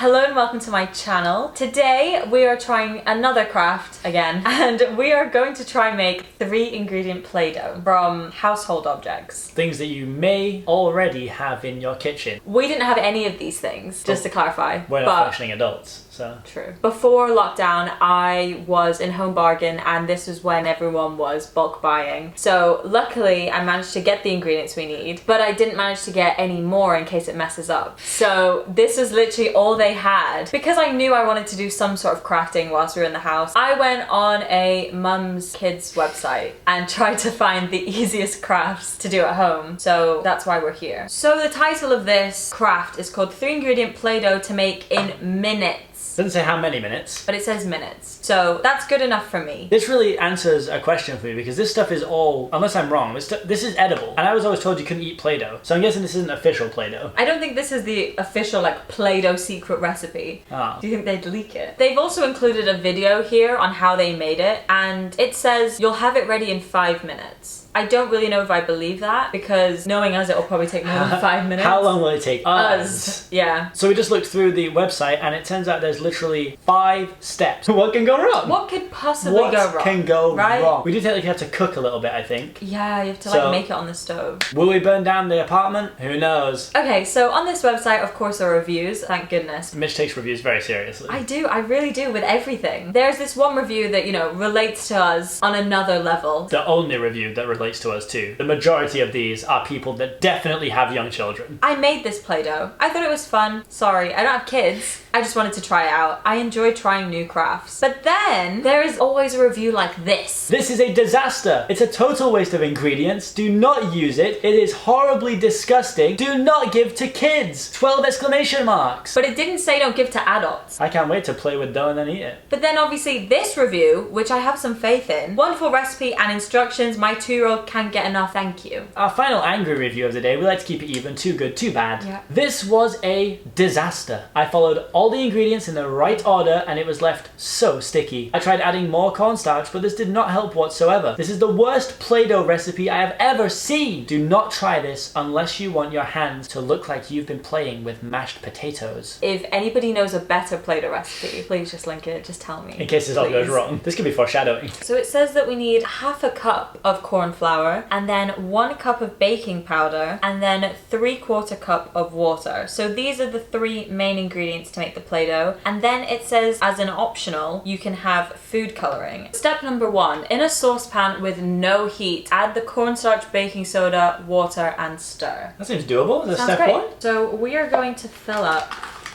Hello and welcome to my channel. Today we are trying another craft again, and we are going to try and make 3-ingredient Play-Doh from household objects. Things that you may already have in your kitchen. We didn't have any of these things, just to clarify. We're not functioning adults, so. True. Before lockdown, I was in Home Bargain, and this was when everyone was bulk buying. So luckily I managed to get the ingredients we need, but I didn't manage to get any more in case it messes up. So this was literally all they had. Because I knew I wanted to do some sort of crafting whilst we were in the house, I went on a mum's kids website and tried to find the easiest crafts to do at home. So that's why we're here. So the title of this craft is called 3-ingredient Play-Doh to make in minutes. Doesn't say how many minutes. But it says minutes. So that's good enough for me. This really answers a question for me because this stuff is all, unless I'm wrong, this is edible. And I was always told you couldn't eat Play-Doh. So I'm guessing this isn't official Play-Doh. I don't think this is the official like Play-Doh secret recipe. Oh. Do you think they'd leak it? They've also included a video here on how they made it, and it says you'll have it ready in 5 minutes. I don't really know if I believe that, because knowing us, it'll probably take more than 5 minutes. How long will it take us? Yeah. So we just looked through the website and it turns out there's literally 5 steps. What can go wrong? What could possibly go wrong? What can go right? wrong? We do technically have to cook a little bit, I think. Yeah, you have to like make it on the stove. Will we burn down the apartment? Who knows? Okay, so on this website, of course, there are reviews, thank goodness. Mitch takes reviews very seriously. I do, I really do, with everything. There's this one review that, you know, relates to us on another level. The only review that relates to us too. The majority of these are people that definitely have young children. I made this Play-Doh. I thought it was fun. Sorry, I don't have kids. I just wanted to try it out. I enjoy trying new crafts. But then there is always a review like this. This is a disaster. It's a total waste of ingredients. Do not use it. It is horribly disgusting. Do not give to kids. 12 exclamation marks. But it didn't say don't give to adults. I can't wait to play with dough and then eat it. But then obviously this review, which I have some faith in, wonderful recipe and instructions. My 2-year-old can't get enough, thank you. Our final angry review of the day, we like to keep it even. Too good, too bad. Yeah. This was a disaster. I followed all the ingredients in the right order and it was left so sticky. I tried adding more cornstarch, but this did not help whatsoever. This is the worst Play-Doh recipe I have ever seen. Do not try this unless you want your hands to look like you've been playing with mashed potatoes. If anybody knows a better Play-Doh recipe, please just link it, just tell me. In case this all goes wrong. This could be foreshadowing. So it says that we need half a cup of corn flour, and then 1 cup of baking powder, and then 3/4 cup of water. So these are the 3 main ingredients to make the Play-Doh. And then it says as an optional, you can have food coloring. Step number 1, in a saucepan with no heat, add the cornstarch, baking soda, water, and stir. That seems doable. Is that Sounds step great. 1? So we are going to fill up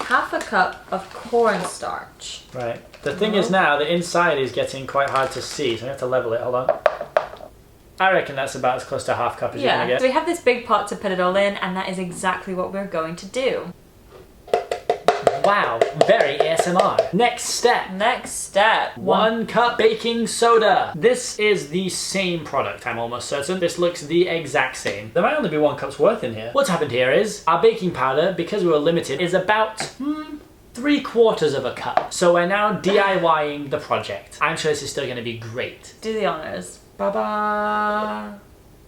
half a cup of cornstarch. Right. The thing is now, the inside is getting quite hard to see, so I have to level it. Hold on. I reckon that's about as close to a half cup as you're gonna get. So we have this big pot to put it all in, and that is exactly what we're going to do. Wow, very ASMR. Next step. Next step. 1 cup baking soda. This is the same product, I'm almost certain. This looks the exact same. There might only be 1 cup's worth in here. What's happened here is our baking powder, because we were limited, is about 3/4 of a cup. So we're now DIYing the project. I'm sure this is still going to be great. Do the honors. Ba-ba.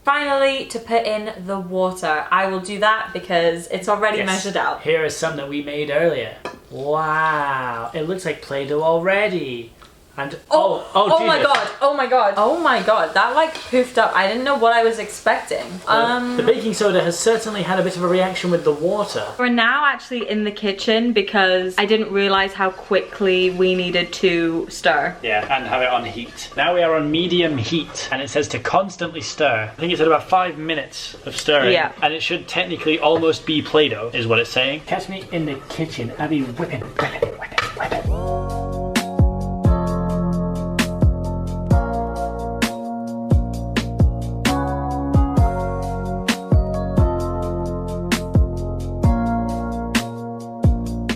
Finally, to put in the water. I will do that because it's already measured out. Here is some that we made earlier. Wow, it looks like Play-Doh already. And oh my Jesus. god, oh my god, oh my god, that like poofed up. I didn't know what I was expecting. The baking soda has certainly had a bit of a reaction with the water. We're now actually in the kitchen because I didn't realize how quickly we needed to stir. Yeah, and have it on heat. Now we are on medium heat and it says to constantly stir. I think it's at about 5 minutes of stirring. Yeah. And it should technically almost be Play-Doh is what it's saying. Catch me in the kitchen. I'll be whipping.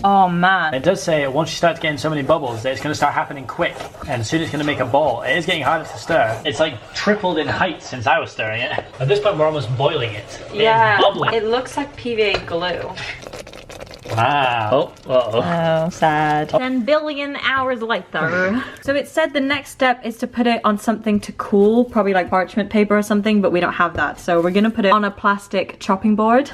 Oh man. It does say once you start getting so many bubbles that it's going to start happening quick and soon it's going to make a ball. It is getting harder to stir. It's like tripled in height since I was stirring it. At this point we're almost boiling it. Yeah, it's bubbling. it looks like PVA glue. Wow. Oh, sad. 10 billion hours later. So it said the next step is to put it on something to cool, probably like parchment paper or something, but we don't have that. So we're gonna put it on a plastic chopping board.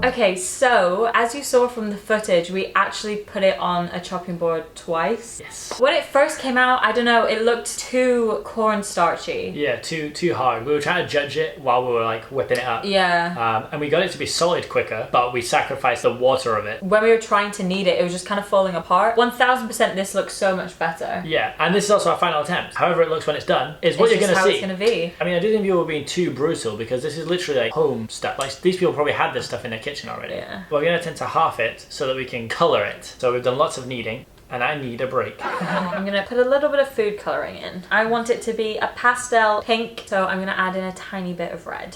Okay, so as you saw from the footage, we actually put it on a chopping board twice. Yes. When it first came out, I don't know, it looked too cornstarchy. Yeah, too hard. We were trying to judge it while we were like whipping it up. Yeah. And we got it to be solid quicker, but we sacrificed the water of it. When we were trying to knead it, it was just kind of falling apart. 1000% this looks so much better. Yeah, and this is also our final attempt. However it looks when it's done is what you're going to see. It's going to be. I mean, I do think people were being too brutal because this is literally like home stuff. Like these people probably had this stuff in their kitchen already. Yeah. We're going to attempt to half it so that we can colour it. So we've done lots of kneading. And I need a break. I'm gonna put a little bit of food colouring in. I want it to be a pastel pink, so I'm gonna add in a tiny bit of red.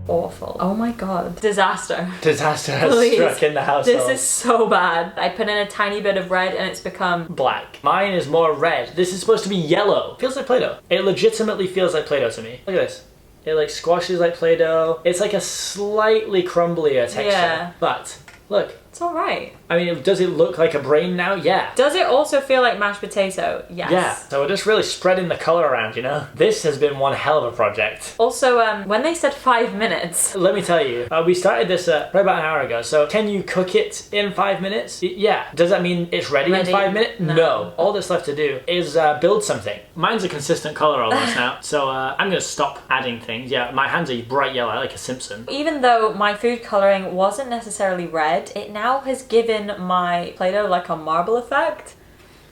Awful. Oh my god. Disaster. Disaster has Please. struck in the household. This is so bad. I put in a tiny bit of red and it's become black. Mine is more red. This is supposed to be yellow. Feels like Play-Doh. It legitimately feels like Play-Doh to me. Look at this. It like squashes like Play-Doh. It's like a slightly crumblier texture. Yeah. But look. It's alright. I mean, does it look like a brain now? Yeah. Does it also feel like mashed potato? Yes. Yeah. So we're just really spreading the colour around, you know? This has been one hell of a project. Also, when they said 5 minutes... Let me tell you, we started this right about an hour ago, so can you cook it in 5 minutes? Yeah. Does that mean it's ready in 5 minutes? No. All that's left to do is build something. Mine's a consistent colour almost now, so I'm going to stop adding things. Yeah, my hands are bright yellow, like a Simpson. Even though my food colouring wasn't necessarily red, it now has given my Play-Doh like a marble effect.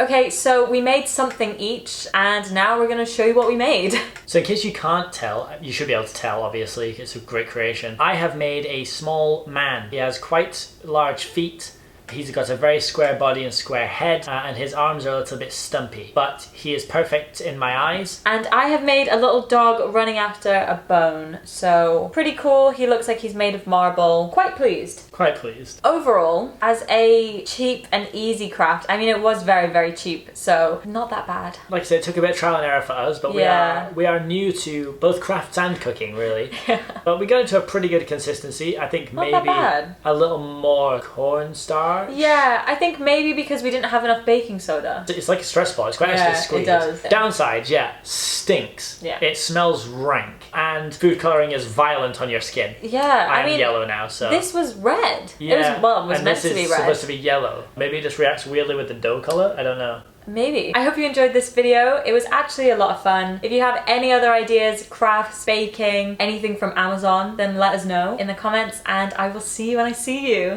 Okay, so we made something each, and now we're going to show you what we made. So in case you can't tell, you should be able to tell, obviously, it's a great creation. I have made a small man. He has quite large feet. He's got a very square body and square head, and his arms are a little bit stumpy, but he is perfect in my eyes. And I have made a little dog running after a bone, so pretty cool. He looks like he's made of marble. Quite pleased. Quite pleased. Overall, as a cheap and easy craft, I mean, it was very, very cheap, so not that bad. Like I said, it took a bit of trial and error for us, but we are new to both crafts and cooking, really. But we got into a pretty good consistency. I think not maybe a little more cornstarch. Yeah, I think maybe because we didn't have enough baking soda. It's like a stress ball. It's quite actually squeezed. It does. Downsides, stinks. Yeah. It smells rank. And food colouring is violent on your skin. Yeah, I mean, yellow now, so... This was red. Yeah. It was meant to be red. This is supposed to be yellow. Maybe it just reacts weirdly with the dough colour? I don't know. Maybe. I hope you enjoyed this video. It was actually a lot of fun. If you have any other ideas, crafts, baking, anything from Amazon, then let us know in the comments, and I will see you when I see you.